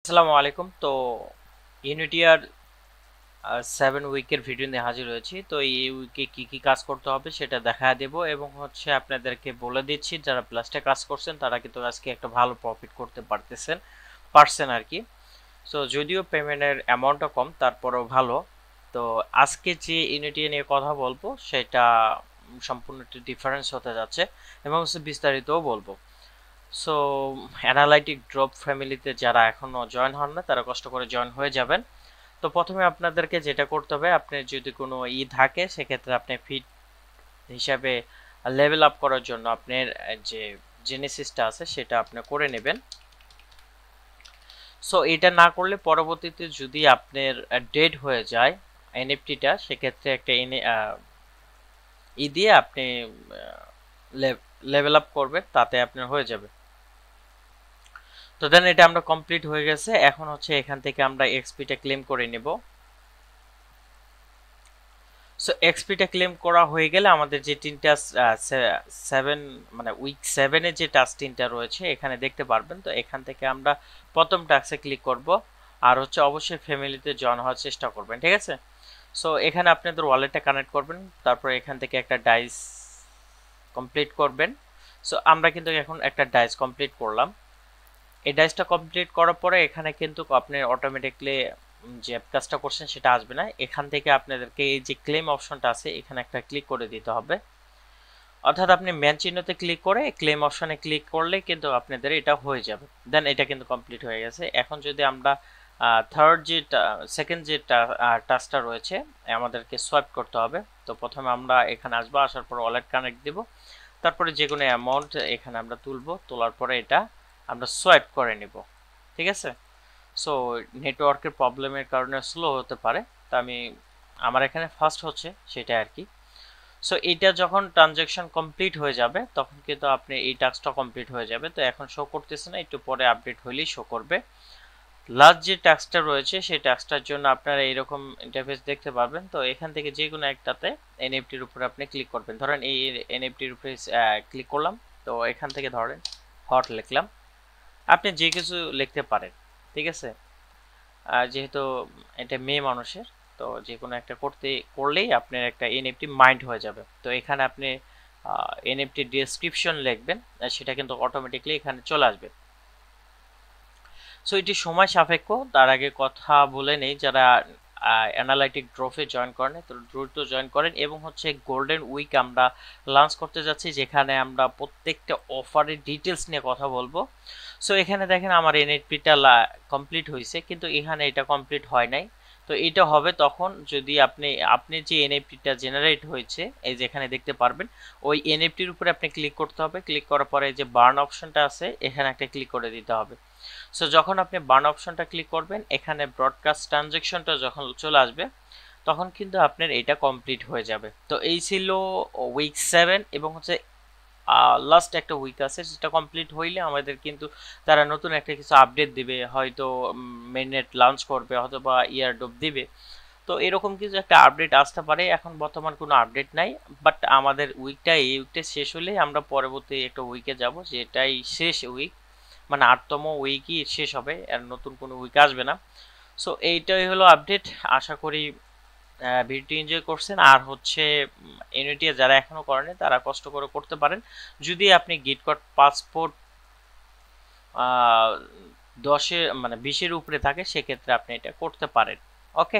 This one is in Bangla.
আসসালামু আলাইকুম। তো ইউনিটিয়ার 7 উইকের ভিডিও নিয়ে হাজির হয়েছি। তো এই উইকে কি কি কাজ করতে হবে সেটা দেখা দেব এবং হচ্ছে আপনাদেরকে বলে দিচ্ছি যারা প্লাসটা কাজ করছেন তারা কিন্তু আজকে একটা ভালো প্রফিট করতে পারছেন আর কি। সো যদিও পেমেন্টের অ্যামাউন্টটা কম তারপরেও ভালো। তো আজকে যে ইউনিটি নিয়ে কথা বলবো সেটা সম্পূর্ণ একটি ডিফারেন্স হতে যাচ্ছে এবং হচ্ছে বিস্তারিতও বলবো। সো অ্যানালাইটিক ড্রপ ফ্যামিলিতে যারা এখনো জয়েন হন না তারা কষ্ট করে জয়েন হয়ে যাবেন। তো প্রথমে আপনাদেরকে যেটা করতে হবে, আপনার যদি কোনো থাকে সেক্ষেত্রে আপনি ফিট হিসাবে লেভেল আপ করার জন্য আপনার যে জেনেসিসটা আছে সেটা আপনি করে নেবেন। সো এটা না করলে পরবর্তীতে যদি আপনার ডেড হয়ে যায় এনএফটিটা, সেক্ষেত্রে একটা দিয়ে আপনি লেভেল আপ করবেন, তাতে আপনার হয়ে যাবে। তো দেন এটা আমরা কমপ্লিট হয়ে গেছে। এখন হচ্ছে এখান থেকে আমরা এক্সপিটা ক্লেম করে নেব। সো এক্সপিটা ক্লেম করা হয়ে গেলে আমাদের যে তিনটা 7 মানে উইক 7 এ যে টাস্ক তিনটা রয়েছে এখানে দেখতে পারবেন। তো এখান থেকে আমরা প্রথম টাস্কে ক্লিক করব আর হচ্ছে অবশ্যই ফ্যামিলিতে জয়েন হওয়ার চেষ্টা করবেন, ঠিক আছে। সো এখানে আপনাদের ওয়ালেটটা কানেক্ট করবেন, তারপর এখান থেকে একটা ডাইস কমপ্লিট করবেন। সো আমরা কিন্তু এখন একটা ডাইস কমপ্লিট করলাম। এই ডাইসটা কমপ্লিট করার পরে এখানে কিন্তু আপনি অটোমেটিকলি যে কাজটা করছেন সেটা আসবে না। এখান থেকে আপনাদেরকে এই যে ক্লেম অপশনটা আছে এখানে একটা ক্লিক করে দিতে হবে, অর্থাৎ আপনি ম্যান চিহ্নতে ক্লিক করে ক্লেম অপশনে ক্লিক করলে কিন্তু আপনাদের এটা হয়ে যাবে। দেন এটা কিন্তু কমপ্লিট হয়ে গেছে। এখন যদি আমরা সেকেন্ড যে টাস্কটা রয়েছে আমাদেরকে সোয়াইপ করতে হবে। তো প্রথমে আমরা এখানে আসবো, আসার পর ওয়ালেট কানেক্ট দিব, তারপরে যে কোনো অ্যামাউন্ট এখানে আমরা তুলবো, তোলার পরে এটা আমরা সোয়াইপ করে নিব, ঠিক আছে। সো নেটওয়ার্কের প্রবলেমের কারণে স্লো হতে পারে, তা আমার এখানে ফার্স্ট হচ্ছে সেটা আর কি। সো এইটা যখন ট্রানজ্যাকশন কমপ্লিট হয়ে যাবে তখন কিন্তু আপনি এই টাস্কটা কমপ্লিট হয়ে যাবে। তো এখন শো করতেছে না, একটু পরে আপডেট হলেই শো করবে। লাস্ট যে টাস্কটা রয়েছে সেই টাস্কটার জন্য আপনারা এইরকম ইন্টারফেস দেখতে পাবেন। তো এখান থেকে যে কোনো একটাতে এনএফটির উপরে আপনি ক্লিক করবেন। ধরেন এই এনএফটির উপরে ক্লিক করলাম, তো এখান থেকে ধরেন হট লিখলাম, আপনি যে কিছু লিখতে পারেন, ঠিক আছে। যেহেতু এটা মেয়ে মানুষের, তো যে কোনো একটা করলেই আপনার একটা এনএফটি মাইন্ড হয়ে যাবে। তো এখানে আপনি এনএফটি ডেসক্রিপশন লিখবেন, সেটা কিন্তু অটোমেটিকলি এখানে চলে আসবে। সো এটি সময় সাপেক্ষ, তার আগে কথা বলে নেই যারা অ্যানালাইটিক ড্রপে জয়েন করেন তো দ্রুত জয়েন করেন। এবং হচ্ছে গোল্ডেন উইক আমরা লঞ্চ করতে যাচ্ছি, যেখানে আমরা প্রত্যেকটা অফারের ডিটেলস নিয়ে কথা বলবো। সো এখানে দেখেন আমার এনএফটিটা কমপ্লিট হয়েছে, কিন্তু এখানে এটা কমপ্লিট হয় নাই। তো এটা হবে তখন যদি আপনি যে এনএফটিটা জেনারেট হয়েছে এই যে এখানে দেখতে পারবেন, ওই এনএফটির উপরে আপনি ক্লিক করতে হবে। ক্লিক করার পরে যে বার্ন অপশনটা আছে এখানে একটা ক্লিক করে দিতে হবে। সো যখন আপনি বার্ন অপশনটা ক্লিক করবেন, এখানে ব্রডকাস্ট ট্রানজ্যাকশনটা যখন চলে আসবে তখন কিন্তু আপনার এটা কমপ্লিট হয়ে যাবে। তো এই ছিল উইক 7 এবং হচ্ছে লাস্ট একটা উইক আছে, সেটা কমপ্লিট হইলে আমাদের কিন্তু তারা নতুন একটা কিছু আপডেট দিবে, হয়তো মেননেট লঞ্চ করবে অথবা ইয়ারড্রপ দিবে। তো এরকম কিছু একটা আপডেট আসতে পারে। এখন বর্তমান কোনো আপডেট নাই, বাট আমাদের এই উইকটা শেষ হলে আমরা পরবর্তী একটা উইকে যাব, যেটাই শেষ উইক, মানে 8তম উইকই শেষ হবে, আর নতুন কোনো উইক আসবে না। সো এইটাই হলো আপডেট। আশা করি ভিডিওটি এনজয় করছেন। আর হচ্ছে ইউনিটি যারা এখনো করেনি তারা কষ্ট করে করতে পারেন। যদি আপনি গিটকট পাসপোর্ট 10 মানে 20-এর উপরে থাকে সেক্ষেত্রে আপনি এটা করতে পারেন। ওকে।